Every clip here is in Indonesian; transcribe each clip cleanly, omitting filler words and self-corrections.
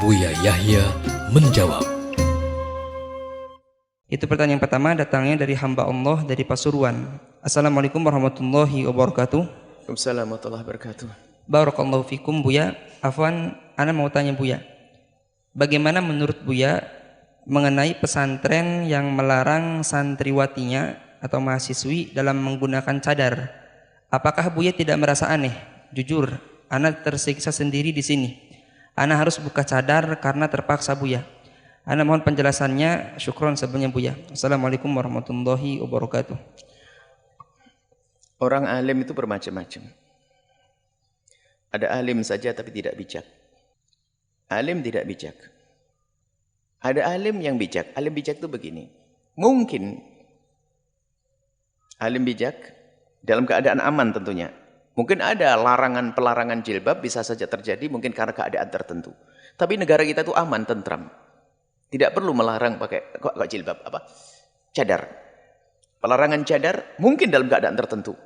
Buya Yahya menjawab. Itu pertanyaan pertama, datangnya dari hamba Allah dari Pasuruan. Assalamualaikum warahmatullahi wabarakatuh. Waalaikumsalam warahmatullahi wabarakatuh. Barakallahu fikum Buya. Afwan, ana mau tanya Buya. Bagaimana menurut Buya mengenai pesantren yang melarang santriwatinya atau mahasiswi dalam menggunakan cadar? Apakah Buya tidak merasa aneh? Jujur, ana tersiksa sendiri di sini. Ana harus buka cadar karena terpaksa Buya. Ana mohon penjelasannya. Syukron sebelumnya Buya. Assalamualaikum warahmatullahi wabarakatuh. Orang alim itu bermacam-macam. Ada alim saja tapi tidak bijak. Alim tidak bijak. Ada alim yang bijak. Alim bijak itu begini. Mungkin alim bijak dalam keadaan aman tentunya. Mungkin ada pelarangan jilbab bisa saja terjadi mungkin karena keadaan tertentu. Tapi negara kita itu aman, tentram. Tidak perlu melarang pakai kok jilbab cadar. Pelarangan cadar mungkin dalam keadaan tertentu.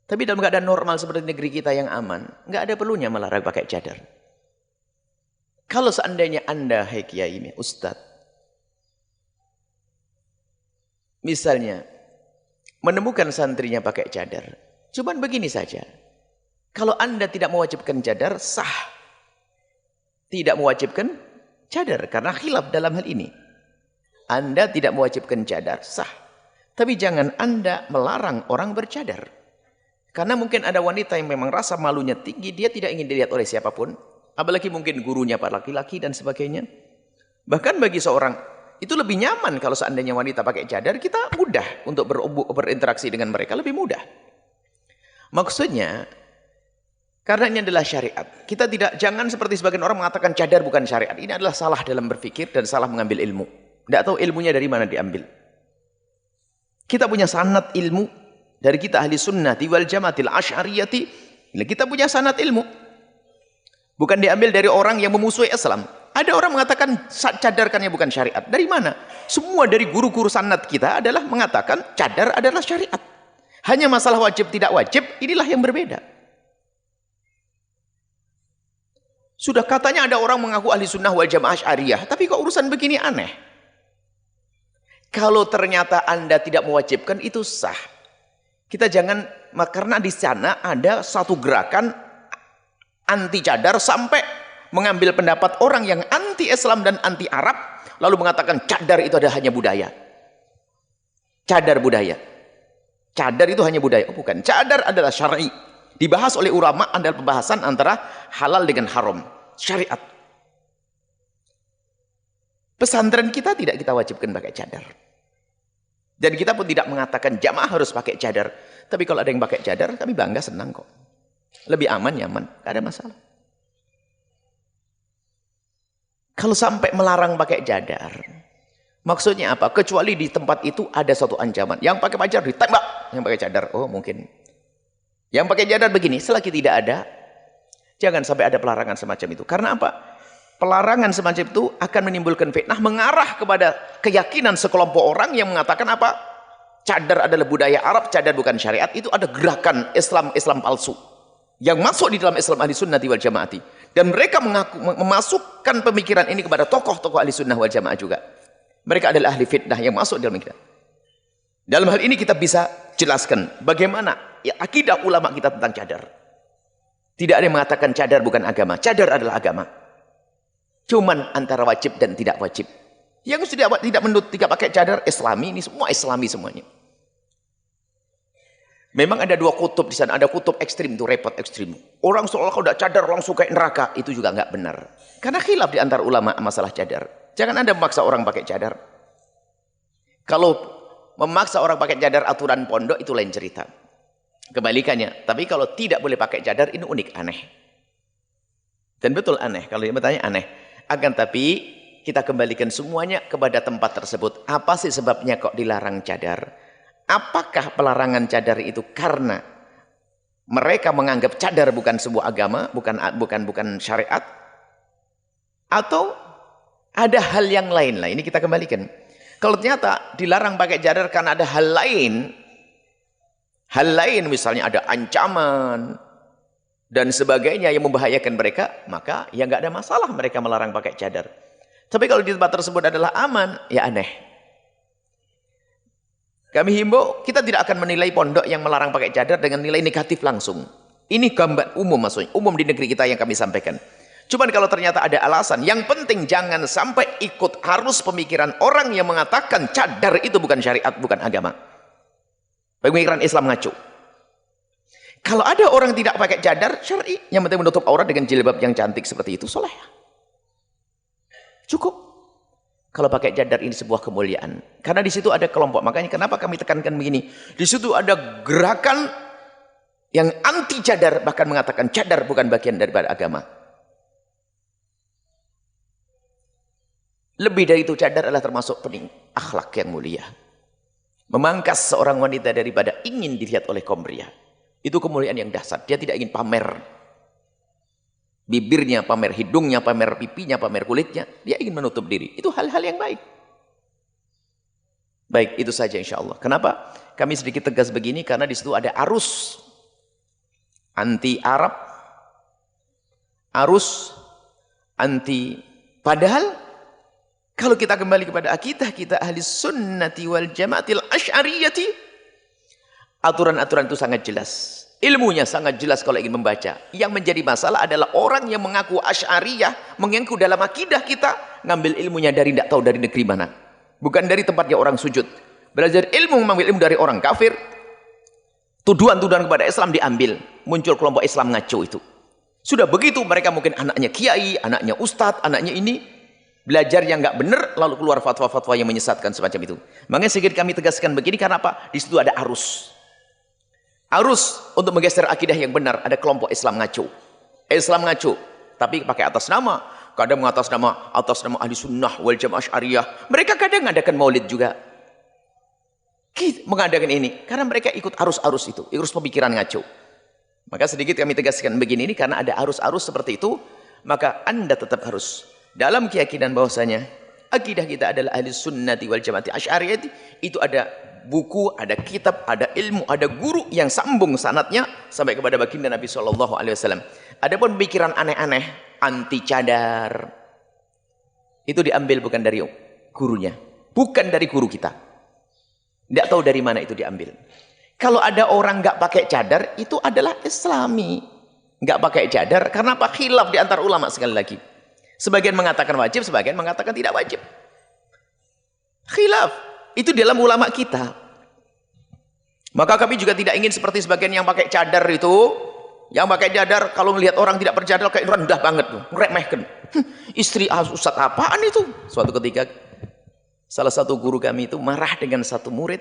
Tapi dalam keadaan normal seperti negeri kita yang aman, nggak ada perlunya melarang pakai cadar. Kalau seandainya Anda, hai kiai ini, ustadz, misalnya menemukan santrinya pakai cadar, cuman begini saja. Kalau Anda tidak mewajibkan cadar, sah. Tidak mewajibkan cadar karena khilaf dalam hal ini. Anda tidak mewajibkan cadar, sah. Tapi jangan Anda melarang orang bercadar. Karena mungkin ada wanita yang memang rasa malunya tinggi, dia tidak ingin dilihat oleh siapapun. Apalagi mungkin gurunya Pak laki-laki dan sebagainya. Bahkan bagi seorang, itu lebih nyaman kalau seandainya wanita pakai cadar, kita mudah untuk berinteraksi dengan mereka, lebih mudah. Maksudnya, karena ini adalah syariat. Kita jangan seperti sebagian orang mengatakan cadar bukan syariat. Ini adalah salah dalam berpikir dan salah mengambil ilmu. Tidak tahu ilmunya dari mana diambil. Kita punya sanad ilmu dari kita ahli sunnati wal jamaatil asy'ariyati. Kita punya sanad ilmu. Bukan diambil dari orang yang memusuhi Islam. Ada orang mengatakan cadarkannya bukan syariat. Dari mana? Semua dari guru-guru sanad kita adalah mengatakan cadar adalah syariat. Hanya masalah wajib tidak wajib, inilah yang berbeda. Sudah katanya ada orang mengaku ahli sunnah wal jamaah asy'ariyah, tapi kok urusan begini aneh. Kalau ternyata Anda tidak mewajibkan, itu sah. Kita jangan, karena di sana ada satu gerakan anti cadar sampai mengambil pendapat orang yang anti Islam dan anti Arab, lalu mengatakan cadar itu ada hanya budaya. Cadar budaya. Cadar itu hanya budaya. Oh bukan, cadar adalah syar'i. Dibahas oleh ulama adalah pembahasan antara halal dengan haram. Syariat. Pesantren kita tidak kita wajibkan pakai cadar. Dan kita pun tidak mengatakan jamaah harus pakai cadar. Tapi kalau ada yang pakai cadar, kami bangga, senang kok. Lebih aman, nyaman. Tidak ada masalah. Kalau sampai melarang pakai cadar, maksudnya apa? Kecuali di tempat itu ada suatu ancaman. Yang pakai cadar ditembak. Yang pakai cadar, oh mungkin. Yang pakai cadar begini, selagi tidak ada, jangan sampai ada pelarangan semacam itu. Karena apa? Pelarangan semacam itu akan menimbulkan fitnah, mengarah kepada keyakinan sekelompok orang yang mengatakan apa? Cadar adalah budaya Arab, cadar bukan syariat. Itu ada gerakan Islam palsu yang masuk di dalam Islam ahli sunnah wal jamaati. Dan mereka memasukkan pemikiran ini kepada tokoh-tokoh ahli sunnah wal jamaah juga. Mereka adalah ahli fitnah yang masuk dalam kita. Dalam hal ini kita bisa jelaskan bagaimana akidah ulama kita tentang cadar. Tidak ada yang mengatakan cadar bukan agama. Cadar adalah agama. Cuman antara wajib dan tidak wajib. Yang sudah tidak pakai cadar Islami, ini semua Islami semuanya. Memang ada dua kutub di sana. Ada kutub ekstrim, itu repot ekstrim. Orang seolah udah cadar langsung kayak neraka. Itu juga nggak benar. Karena khilaf di antara ulama masalah cadar. Jangan Anda memaksa orang pakai cadar. Kalau memaksa orang pakai cadar aturan pondok itu lain cerita. Kebalikannya. Tapi kalau tidak boleh pakai cadar, ini unik, aneh. Dan betul aneh. Kalau dia bertanya aneh. Akan tapi kita kembalikan semuanya kepada tempat tersebut. Apa sih sebabnya kok dilarang cadar? Apakah pelarangan cadar itu karena mereka menganggap cadar bukan sebuah agama, bukan syariat? Atau ada hal yang lain lah? Ini kita kembalikan. Kalau ternyata dilarang pakai cadar karena ada hal lain misalnya ada ancaman, dan sebagainya yang membahayakan mereka, maka ya nggak ada masalah mereka melarang pakai cadar. Tapi kalau di tempat tersebut adalah aman, ya aneh. Kami himbau, kita tidak akan menilai pondok yang melarang pakai cadar dengan nilai negatif langsung. Ini gambar umum maksudnya, umum di negeri kita yang kami sampaikan. Cuman kalau ternyata ada alasan, yang penting jangan sampai ikut arus pemikiran orang yang mengatakan cadar itu bukan syariat, bukan agama. Pemikiran Islam ngaco. Kalau ada orang tidak pakai cadar, syar'i, yang penting menutup aurat dengan jilbab yang cantik seperti itu, soleh. Cukup. Kalau pakai cadar ini sebuah kemuliaan. Karena di situ ada kelompok. Makanya kenapa kami tekankan begini? Di situ ada gerakan yang anti cadar, bahkan mengatakan cadar bukan bagian daripada agama. Lebih dari itu, cadar adalah termasuk akhlak yang mulia. Memangkas seorang wanita daripada ingin dilihat oleh kaum pria. Itu kemuliaan yang dahsyat. Dia tidak ingin pamer bibirnya, pamer hidungnya, pamer pipinya, pamer kulitnya. Dia ingin menutup diri. Itu hal-hal yang baik. Baik, itu saja insya Allah. Kenapa? Kami sedikit tegas begini karena di situ ada arus anti Arab, arus anti. Padahal kalau kita kembali kepada akidah kita ahli sunnati wal jamaatil asy'ariyati, aturan-aturan itu sangat jelas. Ilmunya sangat jelas kalau ingin membaca. Yang menjadi masalah adalah orang yang mengaku Asy'ariyah, mengaku dalam akidah kita, ngambil ilmunya dari tidak tahu dari negeri mana. Bukan dari tempatnya orang sujud. Belajar ilmu, mengambil ilmu dari orang kafir. Tuduhan-tuduhan kepada Islam diambil. Muncul kelompok Islam ngaco itu. Sudah begitu mereka mungkin anaknya kiai, anaknya ustadz, anaknya ini. Belajar yang nggak benar, lalu keluar fatwa-fatwa yang menyesatkan semacam itu. Makanya sedikit kami tegaskan begini, karena apa? Di situ ada arus. Arus untuk menggeser akidah yang benar. Ada kelompok Islam ngaco. Islam ngaco, tapi pakai atas nama. Kadang atas nama ahli sunnah wal jamaah asy'ariyah. Mereka kadang mengadakan maulid juga. Mengadakan ini. Karena mereka ikut arus-arus itu. Arus pemikiran ngaco. Maka sedikit kami tegaskan begini ini. Karena ada arus-arus seperti itu. Maka Anda tetap harus dalam keyakinan bahwasanya akidah kita adalah ahli sunnati wal jamaah asy'ariyah. Itu ada buku, ada kitab, ada ilmu, ada guru yang sambung sanadnya sampai kepada baginda Nabi SAW. Adapun pemikiran aneh-aneh, anti cadar, itu diambil bukan dari gurunya, bukan dari guru kita. Tidak tahu dari mana itu diambil. Kalau ada orang nggak pakai cadar, itu adalah Islami. Nggak pakai cadar, karena apa? Khilaf di antar ulama sekali lagi. Sebagian mengatakan wajib, sebagian mengatakan tidak wajib. Khilaf. Itu dalam ulama kita. Maka kami juga tidak ingin seperti sebagian yang pakai cadar itu. Yang pakai cadar kalau melihat orang tidak bercadar kayak rendah banget tuh, ngeremehkan. Istri ustaz apaan itu? Suatu ketika salah satu guru kami itu marah dengan satu murid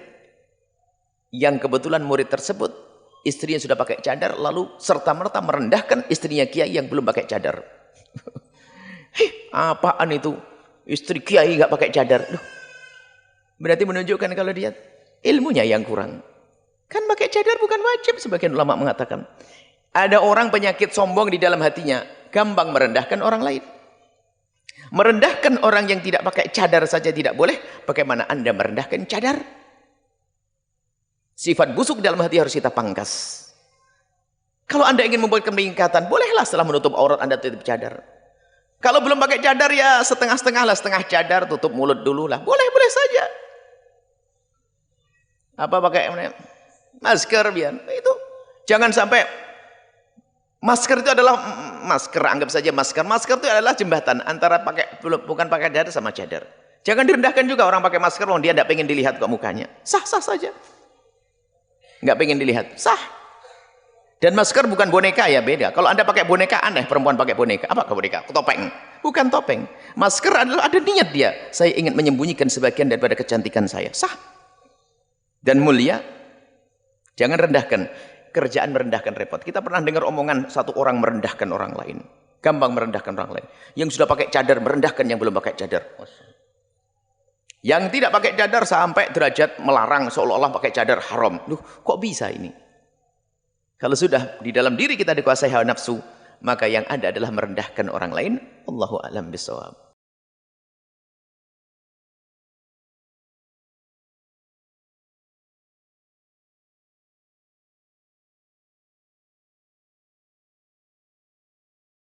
yang kebetulan murid tersebut istrinya sudah pakai cadar, lalu serta-merta merendahkan istrinya kiai yang belum pakai cadar. Apaan itu? Istri kiai nggak pakai cadar. Loh, berarti menunjukkan kalau dia ilmunya yang kurang. Kan pakai cadar bukan wajib, sebagian ulama mengatakan. Ada orang penyakit sombong di dalam hatinya, gampang merendahkan orang lain. Merendahkan orang yang tidak pakai cadar saja tidak boleh, bagaimana Anda merendahkan cadar? Sifat busuk dalam hati harus kita pangkas. Kalau Anda ingin membuat peningkatan, bolehlah setelah menutup aurat Anda tutup cadar. Kalau belum pakai cadar ya setengah-setengah lah, setengah cadar, tutup mulut dulu lah. Boleh-boleh saja. Apa pakai masker biar itu. Jangan sampai masker itu adalah masker, anggap saja masker. Masker itu adalah jembatan antara bukan pakai cadar sama cadar. Jangan direndahkan juga orang pakai masker loh, dia tidak pengen dilihat kok mukanya. Sah-sah saja. Nggak pengen dilihat, sah. Dan masker bukan boneka ya, beda. Kalau Anda pakai boneka aneh, perempuan pakai boneka. Apa boneka? Topeng. Bukan topeng. Masker adalah ada niat dia. Saya ingin menyembunyikan sebagian daripada kecantikan saya. Sah. Dan mulia. Jangan rendahkan. Kerjaan merendahkan repot. Kita pernah dengar omongan satu orang merendahkan orang lain. Gampang merendahkan orang lain. Yang sudah pakai cadar merendahkan yang belum pakai cadar. Yang tidak pakai cadar sampai derajat melarang seolah-olah pakai cadar haram. Loh, kok bisa ini? Kalau sudah di dalam diri kita dikuasai hawa nafsu, maka yang ada adalah merendahkan orang lain. Allahu a'lam bishawab.